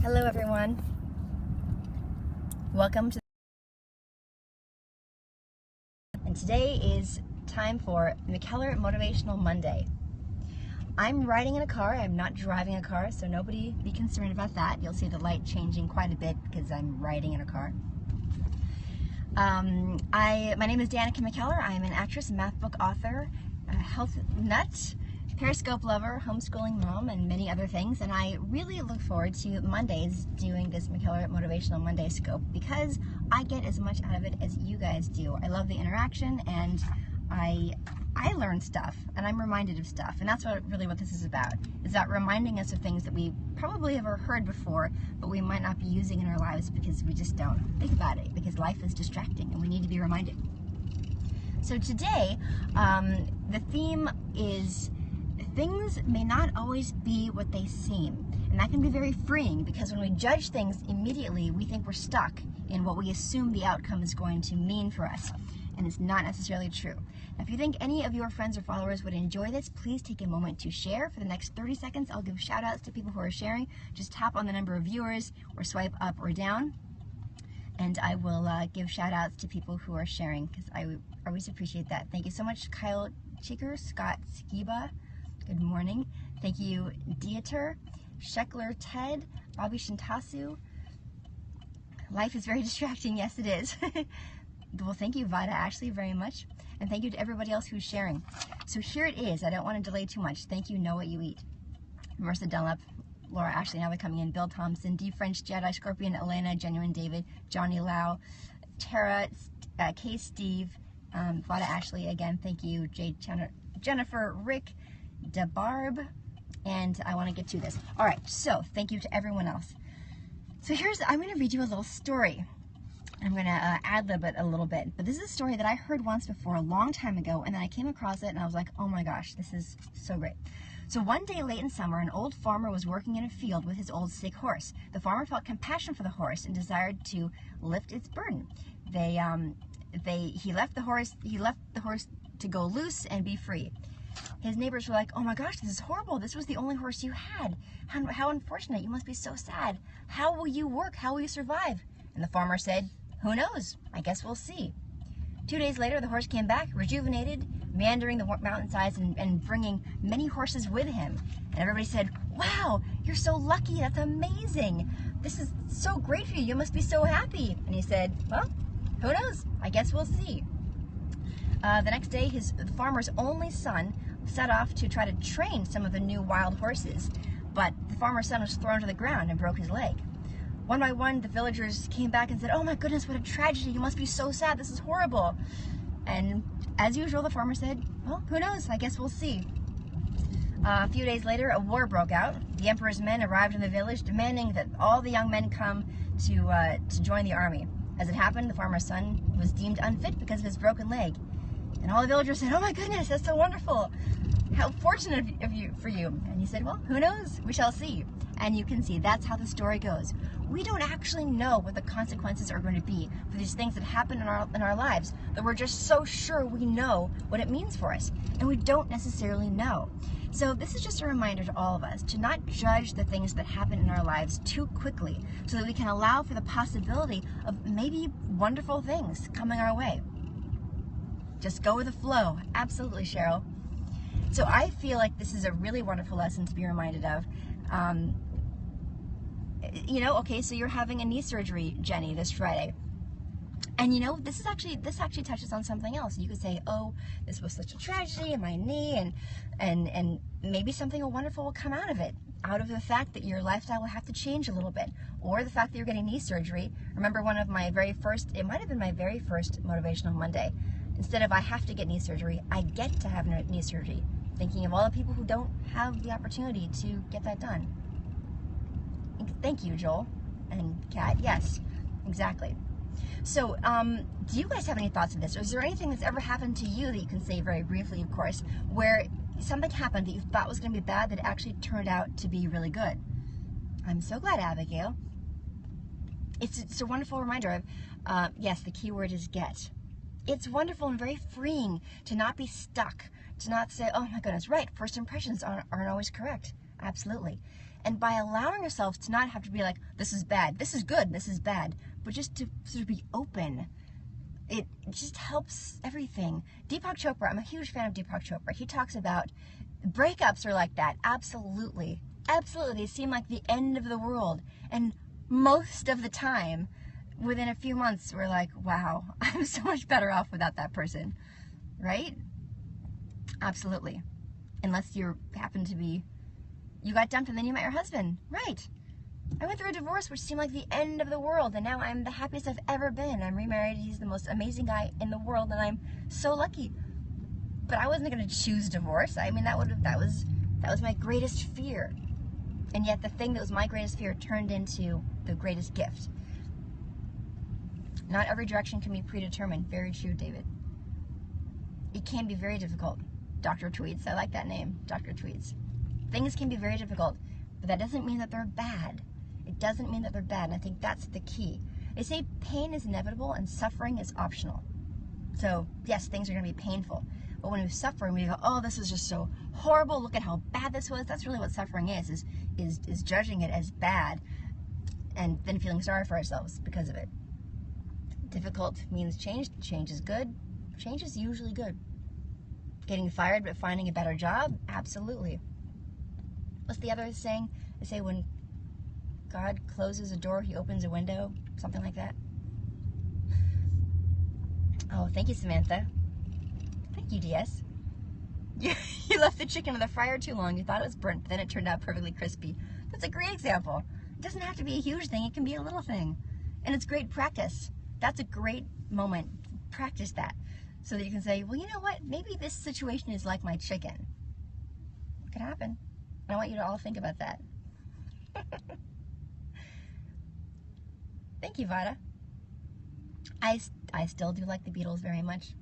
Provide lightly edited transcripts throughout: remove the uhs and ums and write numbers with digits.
Hello everyone. Welcome to and today is time for McKellar Motivational Monday. I'm riding in a car. I'm not driving a car, so nobody be concerned about that. You'll see the light changing quite a bit because I'm riding in a car. My name is Danica McKellar. I am an actress, math book author, a health nut, Periscope lover, homeschooling mom, and many other things. And I really look forward to Mondays doing this McKellar Motivational Monday Scope because I get as much out of it as you guys do. I love the interaction, and I learn stuff, and I'm reminded of stuff. And that's what this is about. It's about reminding us of things that we probably have heard before, but we might not be using in our lives because we just don't think about it, because life is distracting and we need to be reminded. So today, the theme is things may not always be what they seem. And that can be very freeing, because when we judge things immediately, we think we're stuck in what we assume the outcome is going to mean for us. And it's not necessarily true. Now, if you think any of your friends or followers would enjoy this, please take a moment to share. For the next 30 seconds, I'll give shout outs to people who are sharing. Just tap on the number of viewers or swipe up or down. And I will give shout outs to people who are sharing, because I always appreciate that. Thank you so much, Kyle Chicker, Scott Skiba. Good morning. Thank you, Dieter, Sheckler Ted, Bobby Shintasu. Life is very distracting. Yes, it is. Well, thank you, Vada Ashley, very much. And thank you to everybody else who's sharing. So here it is. I don't want to delay too much. Thank you, Know What You Eat. Marissa Dunlap, Laura Ashley, now they're coming in. Bill Thompson, D French Jedi, Scorpion, Elena, Genuine David, Johnny Lau, Tara, K Steve, Vada Ashley, again, thank you, Jade Jennifer, Rick, DeBarb, and I want to get to this. All right, so thank you to everyone else. So I'm going to read you a little story. I'm going to ad-lib it a little bit, but this is a story that I heard once before a long time ago, and then I came across it and I was like, oh my gosh, this is so great. So one day late in summer, an old farmer was working in a field with his old sick horse. The farmer felt compassion for the horse and desired to lift its burden. He left the horse to go loose and be free. His neighbors were like, oh my gosh, this is horrible. This was the only horse you had. How unfortunate. You must be so sad. How will you work? How will you survive? And the farmer said, who knows? I guess we'll see. 2 days later, the horse came back, rejuvenated, meandering the mountainsides and bringing many horses with him. And everybody said, wow, you're so lucky. That's amazing. This is so great for you. You must be so happy. And he said, well, who knows? I guess we'll see. The next day, the farmer's only son set off to try to train some of the new wild horses, but the farmer's son was thrown to the ground and broke his leg. One by one, the villagers came back and said, oh my goodness, what a tragedy. You must be so sad. This is horrible. And as usual, the farmer said, well, who knows? I guess we'll see. A few days later, a war broke out. The emperor's men arrived in the village, demanding that all the young men come to join the army. As it happened, the farmer's son was deemed unfit because of his broken leg. And all the villagers said, oh my goodness, that's so wonderful. How fortunate for you. And he said, well, who knows? We shall see. And you can see that's how the story goes. We don't actually know what the consequences are going to be for these things that happen in our lives, that we're just so sure we know what it means for us. And we don't necessarily know. So this is just a reminder to all of us to not judge the things that happen in our lives too quickly, so that we can allow for the possibility of maybe wonderful things coming our way. Just go with the flow. Absolutely, Cheryl. So I feel like this is a really wonderful lesson to be reminded of. Okay, so you're having a knee surgery, Jenny, this Friday. And this actually touches on something else. You could say, oh, this was such a tragedy in my knee, and maybe something wonderful will come out of it, out of the fact that your lifestyle will have to change a little bit, or the fact that you're getting knee surgery. Remember it might have been my very first Motivational Monday. Instead of I have to get knee surgery, I get to have knee surgery. Thinking of all the people who don't have the opportunity to get that done. Thank you, Joel and Kat. Yes, exactly. So, do you guys have any thoughts on this? Or is there anything that's ever happened to you that you can say very briefly, of course, where something happened that you thought was going to be bad that actually turned out to be really good? I'm so glad, Abigail. It's a wonderful reminder of, yes, the key word is get. It's wonderful and very freeing to not be stuck, to not say, oh my goodness, right, first impressions aren't always correct. Absolutely. And by allowing yourself to not have to be like, this is bad, this is good, this is bad, but just to sort of be open, it just helps everything. Deepak Chopra, I'm a huge fan of Deepak Chopra. He talks about breakups are like that. Absolutely. Absolutely. They seem like the end of the world. And most of the time, within a few months, we're like, wow, I'm so much better off without that person. Right? Absolutely. Unless you happen to be, you got dumped and then you met your husband. Right. I went through a divorce which seemed like the end of the world, and now I'm the happiest I've ever been. I'm remarried. He's the most amazing guy in the world, and I'm so lucky. But I wasn't going to choose divorce. I mean, that was my greatest fear. And yet the thing that was my greatest fear turned into the greatest gift. Not every direction can be predetermined. Very true, David. It can be very difficult. Dr. Tweets, I like that name, Dr. Tweets. Things can be very difficult, but that doesn't mean that they're bad. It doesn't mean that they're bad, and I think that's the key. They say pain is inevitable and suffering is optional. So, yes, things are going to be painful. But when we suffer and we go, oh, this was just so horrible, look at how bad this was, that's really what suffering is judging it as bad and then feeling sorry for ourselves because of it. Difficult means change. Change is good. Change is usually good. Getting fired but finding a better job? Absolutely. What's the other saying? They say when God closes a door, he opens a window. Something like that. Oh, thank you, Samantha. Thank you, DS. You left the chicken in the fryer too long. You thought it was burnt, but then it turned out perfectly crispy. That's a great example. It doesn't have to be a huge thing. It can be a little thing. And it's great practice. That's a great moment. Practice that so that you can say, well, you know what? Maybe this situation is like my chicken. It could happen. I want you to all think about that. Thank you, Vada. I still do like the Beatles very much.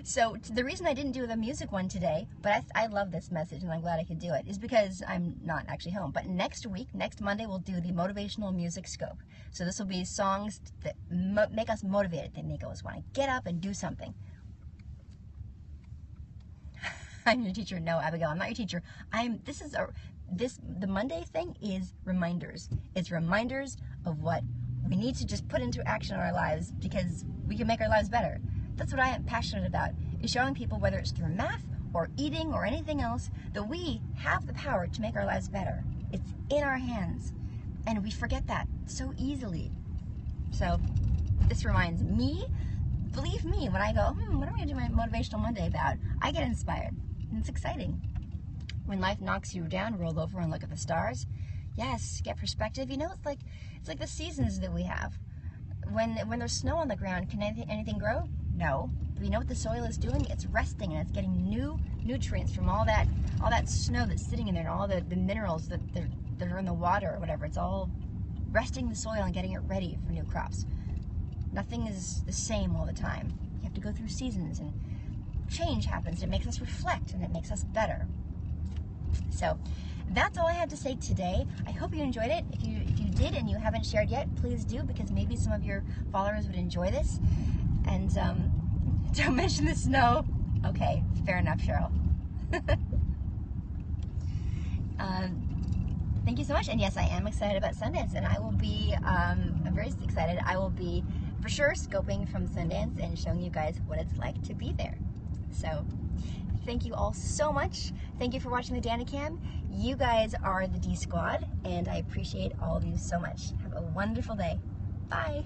So the reason I didn't do the music one today, but I love this message and I'm glad I could do it, is because I'm not actually home. But next week, next Monday, we'll do the motivational music scope. So this will be songs that make us motivated. They make us want to get up and do something. I'm your teacher. No, Abigail, I'm not your teacher. The Monday thing is reminders. It's reminders of what we need to just put into action in our lives because we can make our lives better. That's what I am passionate about, is showing people, whether it's through math or eating or anything else, that we have the power to make our lives better. It's in our hands. And we forget that so easily. So this reminds me, believe me, when I go, what am I going to do my Motivational Monday about? I get inspired. And it's exciting. When life knocks you down, roll over and look at the stars. Yes, get perspective. You know, it's like the seasons that we have. When there's snow on the ground, can anything grow? No. But you know what the soil is doing? It's resting and it's getting new nutrients from all that snow that's sitting in there and all the minerals that are in the water or whatever. It's all resting the soil and getting it ready for new crops. Nothing is the same all the time. You have to go through seasons, and change happens. It makes us reflect and it makes us better. So that's all I had to say today. I hope you enjoyed it. If you did and you haven't shared yet, please do, because maybe some of your followers would enjoy this. And don't mention the snow. Okay, fair enough, Cheryl. Thank you so much. And yes, I am excited about Sundance, and I will be, I'm very excited. I will be for sure scoping from Sundance and showing you guys what it's like to be there. So thank you all so much. Thank you for watching the DaniCam. You guys are the D Squad, and I appreciate all of you so much. Have a wonderful day. Bye.